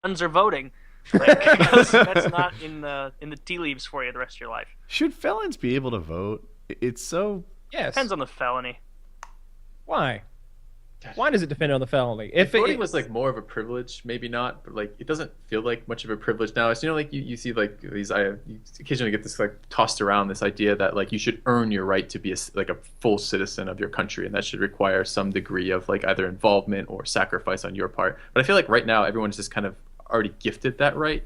felons are voting. Like, because that's not in the tea leaves for you the rest of your life. Should felons be able to vote? It's so. Yes. Depends on the felony. Why? Why does it depend on the felony? If voting was like more of a privilege, maybe not, but like it doesn't feel like much of a privilege now. It's, like you see like these, you occasionally get this like tossed around, this idea that like you should earn your right to be like a full citizen of your country, and that should require some degree of like either involvement or sacrifice on your part. But I feel like right now everyone's just kind of already gifted that right.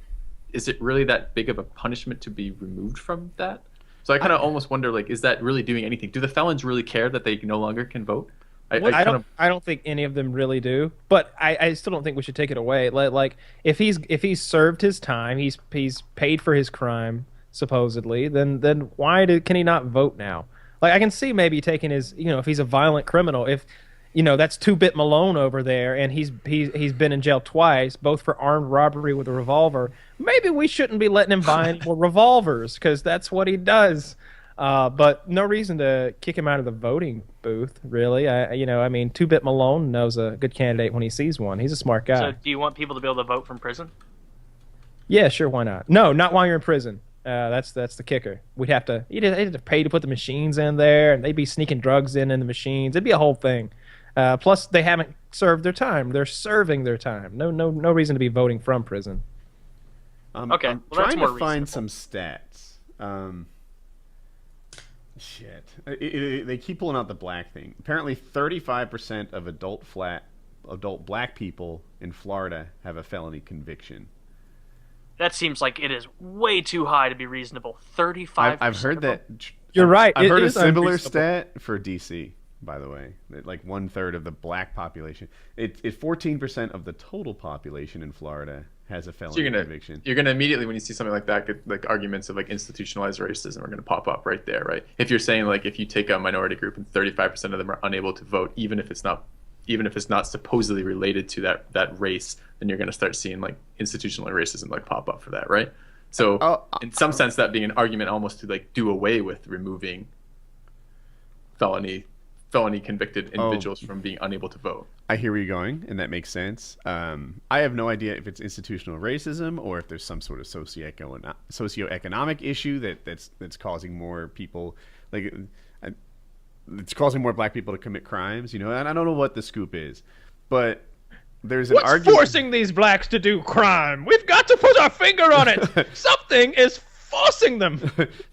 Is it really that big of a punishment to be removed from that? So I kind of almost wonder, like, is that really doing anything? Do the felons really care that they no longer can vote? I don't think any of them really do, but I still don't think we should take it away. Like if he's served his time, he's paid for his crime supposedly, then why can he not vote now? Like I can see maybe taking his, if he's a violent criminal, if that's 2-Bit Malone over there and he's been in jail twice, both for armed robbery with a revolver. Maybe we shouldn't be letting him buy any more revolvers because that's what he does. But no reason to kick him out of the voting booth, really. I mean, 2-Bit Malone knows a good candidate when he sees one. He's a smart guy. So do you want people to be able to vote from prison? Yeah, sure, why not? No, not while you're in prison. That's the kicker. You'd have to pay to put the machines in there, and they'd be sneaking drugs in the machines. It'd be a whole thing. Plus, they haven't served their time. They're serving their time. No reason to be voting from prison. Okay, I'm well, that's trying more to find reasonable. some stats. Shit. They keep pulling out the black thing. Apparently, 35% of adult black people in Florida have a felony conviction. That seems like it is way too high to be reasonable. 35%. I've heard that. You're right. I've heard It a is similar unreasonable. stat for DC, by the way. Like 1/3 of the black population. 14% of the total population in Florida has a felony conviction. You're gonna immediately, when you see something like that, get like arguments of like institutionalized racism are gonna pop up right there, right? If you're saying like if you take a minority group and 35% of them are unable to vote, even if it's not supposedly related to that race, then you're gonna start seeing like institutional racism like pop up for that, right? So in some sense, that being an argument almost to like do away with removing felony convicted individuals from being unable to vote. I hear where you're going, and that makes sense. I have no idea if it's institutional racism or if there's some sort of socioeconomic issue that's causing more people, like it's causing more black people to commit crimes. And I don't know what the scoop is, but there's an argument. What's forcing these blacks to do crime? We've got to put our finger on it. Something is forcing them.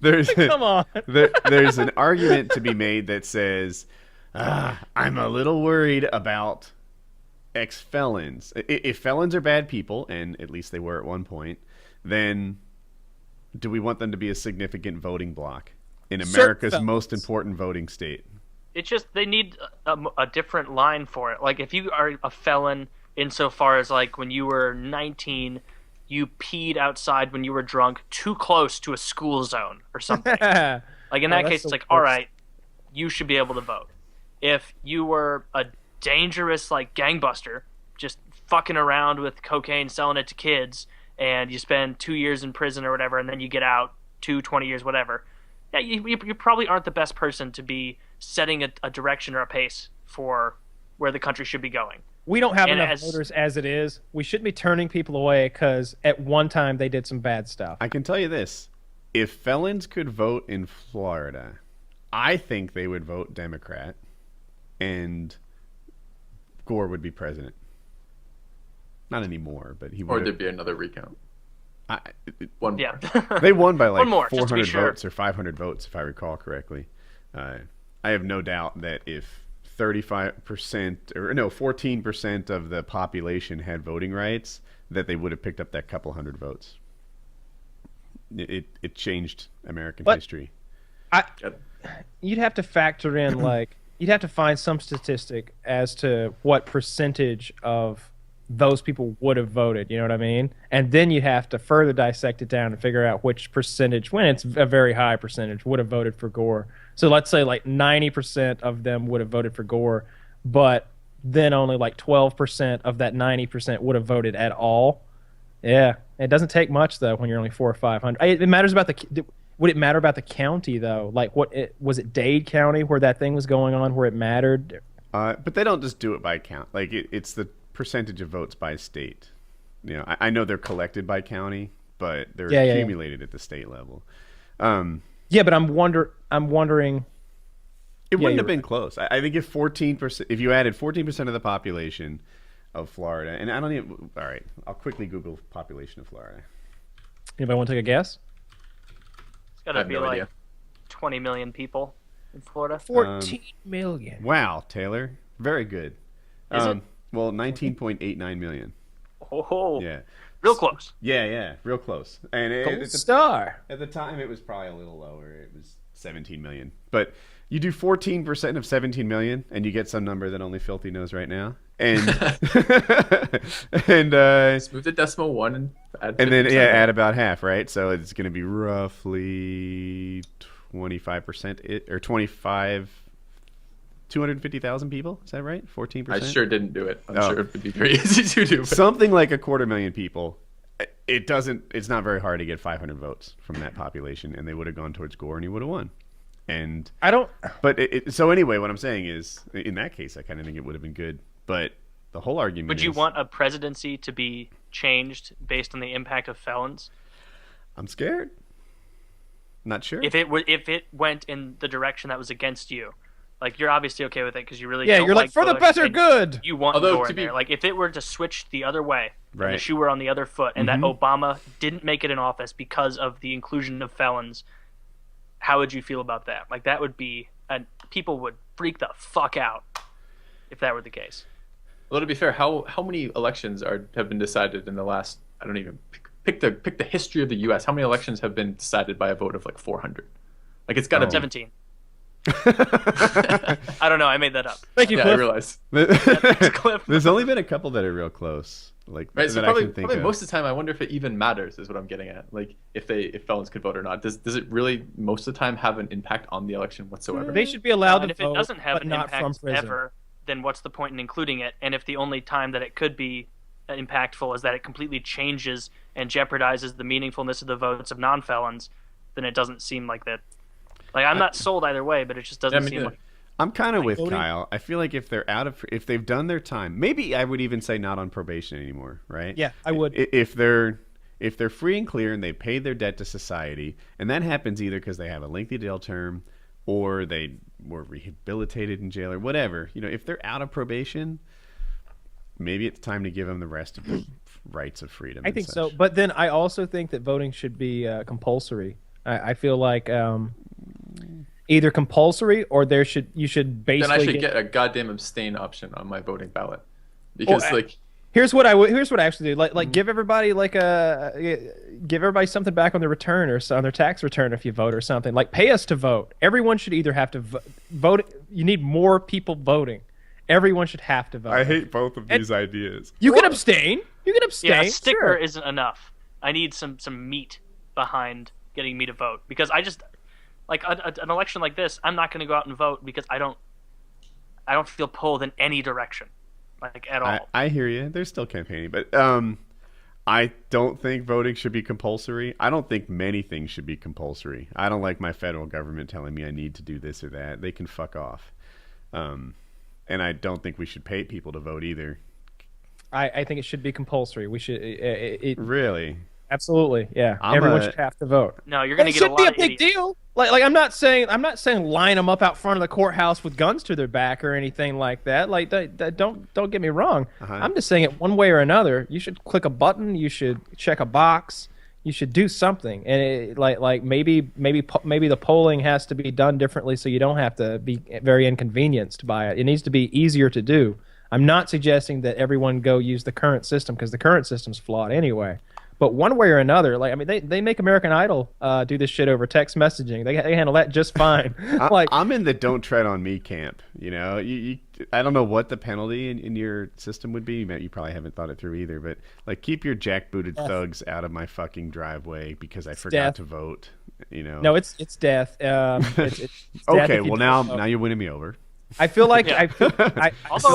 Come on. There's an argument to be made that says, I'm a little worried about ex-felons. If felons are bad people, and at least they were at one point, then do we want them to be a significant voting bloc in America's most important voting state? It's just they need a different line for it. Like if you are a felon insofar as like when you were 19, you peed outside when you were drunk too close to a school zone or something. Like in that case, it's like, all right, you should be able to vote. If you were a dangerous like gangbuster, just fucking around with cocaine, selling it to kids, and you spend 2 years in prison or whatever, and then you get out 20 years, whatever. Yeah, you probably aren't the best person to be setting a direction or a pace for where the country should be going. We don't have enough voters as it is. We shouldn't be turning people away because at one time they did some bad stuff. I can tell you this. If felons could vote in Florida, I think they would vote Democrat and Gore would be president. Not anymore, but he would. Or there'd be another recount. One more. They won by like One more, 400 sure. votes or 500 votes, if I recall correctly. I have no doubt that if 14% of the population had voting rights, that they would have picked up that couple hundred votes. It changed American history. You'd have to factor in you'd have to find some statistic as to what percentage of those people would have voted, you know what I mean? And then you have to further dissect it down and figure out which percentage, when it's a very high percentage, would have voted for Gore. So let's say like 90% of them would have voted for Gore, but then only like 12% of that 90% would have voted at all. Yeah, it doesn't take much though when you're only 400 or 500. It matters about would it matter about the county though? Like was it Dade County where that thing was going on where it mattered? But they don't just do it by count. Like it's the percentage of votes by state. I know they're collected by county, but they're Yeah. accumulated at the state level. Yeah, but I'm wondering. It wouldn't you're have been right. close. I think if 14%, if you added 14% of the population of Florida, and I don't even. All right, I'll quickly Google population of Florida. Anybody want to take a guess? It's got I to have be no like idea. 20 million people in Florida. 14 million. Wow, Taylor, very good. Is it? Well, 19.89 million. Oh, Yeah, real close. yeah, real close. And Gold star. at the time, it was probably a little lower. It was 17 million. But you do 14% of 17 million, and you get some number that only Filthy knows right now. And and Just move the decimal one and add. and then 50%. add about half, right? So it's going to be roughly 25% or 25 250,000 people. Is that right? 14%. I sure didn't do it. I'm Oh. sure it would be very easy to do. But Something like 250,000 people. It doesn't. It's not very hard to get 500 votes from that population, and they would have gone towards Gore, and he would have won. And I don't. but so anyway, what I'm saying is, in that case, I kind of think it would have been good. But the whole argument Would you is, want a presidency to be changed based on the impact of felons? I'm scared. Not sure. If it went in the direction that was against you, like you're obviously okay with it because you really Yeah, don't you're like for the Bush better and good. You want Although, Gore to in be- there. Like if it were to switch the other way, and the Right. shoe were on the other foot, and Mhm. that Obama didn't make it in office because of the inclusion of felons, how would you feel about that? Like that would be, and people would freak the fuck out if that were the case. Well, to be fair, how many elections have been decided in the last? I don't even pick the history of the U.S. How many elections have been decided by a vote of like 400? Like it's got to Oh. 17. I don't know. I made that up. Thank you, Yeah, I Cliff. realize. Cliff. There's only been a couple that are real close, like Right, so that I probably, can think probably of. most of the time, I wonder if it even matters. Is what I'm getting at. Like if felons could vote or not. Does it really most of the time have an impact on the election whatsoever? They should be allowed And to if it vote, doesn't have but an not from impact prison. ever, then what's the point in including it? And if the only time that it could be impactful is that it completely changes and jeopardizes the meaningfulness of the votes of non-felons, then it doesn't seem like that. Like I'm not sold either way, but it just doesn't me seem neither. like. I'm kind of with voting- Kyle. I feel like if they've done their time, maybe I would even say not on probation anymore, right? Yeah, I would. If they're free and clear and they paid their debt to society, and that happens either because they have a lengthy jail term or they were rehabilitated in jail or whatever. If they're out of probation, maybe it's time to give them the rest of the rights of freedom. I and think such. so, but then I also think that voting should be compulsory. I feel like either compulsory or you should Then basically I should get a goddamn abstain option on my voting ballot because Well, like Here's what I actually do. Like give everybody give everybody something back on their return or on their tax return if you vote or something. Like pay us to vote. Everyone should either have to vote. You need more people voting. Everyone should have to vote. I hate both of these ideas. You can abstain. You can abstain. Yeah, a sticker sure. isn't enough. I need some meat behind getting me to vote because I just like an election like this. I'm not going to go out and vote because I don't feel pulled in any direction, like at all. I hear you. They're still campaigning, but I don't think voting should be compulsory. I don't think many things should be compulsory. I don't like my federal government telling me I need to do this or that. They can fuck off. And I don't think we should pay people to vote either. I think it should be compulsory. We should. Really? Absolutely. Yeah. I'm Everyone a- should have to vote. No, you're going It to get a should be lot a of big idiots. deal. Like I'm not saying line them up out front of the courthouse with guns to their back or anything like that. Like don't get me wrong. Uh-huh. I'm just saying it one way or another. You should click a button. You should check a box. You should do something. And maybe the polling has to be done differently so you don't have to be very inconvenienced by it. It needs to be easier to do. I'm not suggesting that everyone go use the current system because the current system's flawed anyway. But one way or another, they make American Idol do this shit over text messaging. They handle that just fine. I'm in the don't tread on me camp. I don't know what the penalty in your system would be. You probably haven't thought it through either. But keep your jackbooted thugs out of my fucking driveway because I forgot death. to vote. No, it's death. It's death Okay, if you well don't vote. now you're winning me over. I feel like Yeah. I feel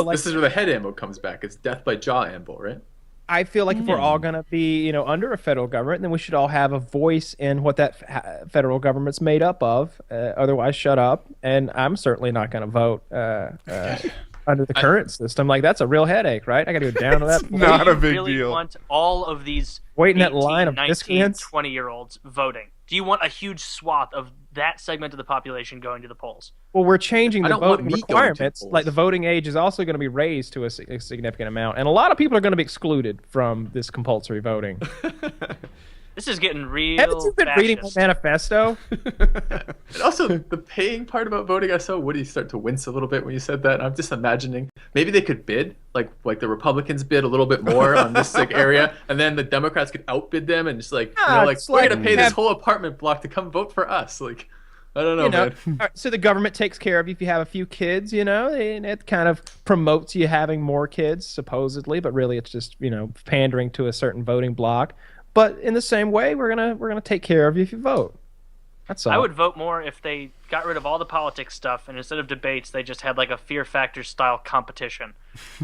like this is where the head ammo comes back. It's death by jaw amble, right? I feel like if we're all gonna be under a federal government, then we should all have a voice in what that federal government's made up of. Otherwise, shut up. And I'm certainly not gonna vote under the current system. Like, that's a real headache, right? I got to go down to that. It's not a Do you big really deal. want all of these Wait in 18, that line of 19, miscreants? 20-year-olds voting? Do you want a huge swath of that segment of the population going to the polls? Well, we're changing I the don't want voting me going to the requirements. polls. Like, the voting age is also going to be raised to a significant amount, and a lot of people are going to be excluded from this compulsory voting. This is getting real. Haven't you been reading my fascist. manifesto? And also, the paying part about voting, I saw Woody start to wince a little bit when you said that. And I'm just imagining maybe they could bid, like the Republicans bid a little bit more on this like area, and then the Democrats could outbid them and just like, like it's we're like gonna pay this whole apartment block to come vote for us. Like, I don't know, man. all right, so the government takes care of you if you have a few kids, and it kind of promotes you having more kids, supposedly, but really it's just, pandering to a certain voting bloc. But in the same way, we're gonna take care of you if you vote. That's all. I would vote more if they got rid of all the politics stuff and instead of debates, they just had like a Fear Factor style competition.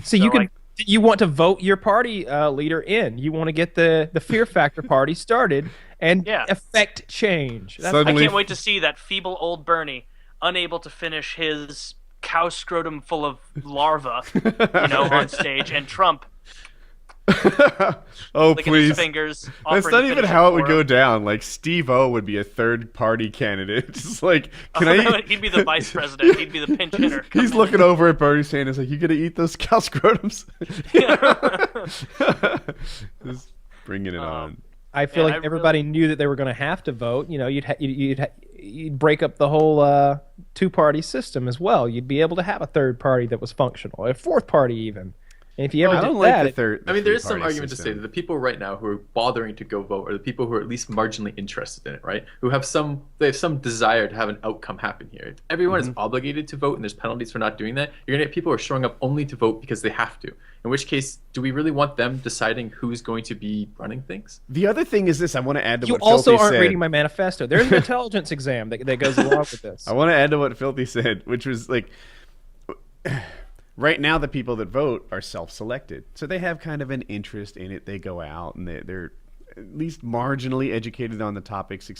So you can like- you want to vote your party leader in. You want to get the Fear Factor party started and affect change. That's I Suddenly- can't wait to see that feeble old Bernie, unable to finish his cow scrotum full of larvae, on stage, and Trump Oh, licking his please. fingers. That's offering not to even finish how it for would go him. down. Like, Steve-O would be a third-party candidate. Just like, can I eat... He'd be the vice president. He'd be the pinch hitter. He's looking over at Bernie Sanders like, you gonna eat those cow scrotums? Just bringing it on. I feel Man, like I everybody knew that they were going to have to vote. You'd break up the whole two-party system as well. You'd be able to have a third party that was functional, a fourth party even. And if you ever I did don't like that, the third. I mean, there is some three-party argument to say that system. the people right now who are bothering to go vote are the people who are at least marginally interested in it, right? Who have some desire to have an outcome happen here. If everyone is obligated to vote and there's penalties for not doing that, you're gonna get people who are showing up only to vote because they have to. In which case, do we really want them deciding who's going to be running things? The other thing is this. I want to add to you what also Filthy aren't said. reading my manifesto. There's an intelligence exam that goes along with this. I want to add to what Filthy said, which was like, right now the people that vote are self-selected, so they have kind of an interest in it. They go out and they're at least marginally educated on the topics,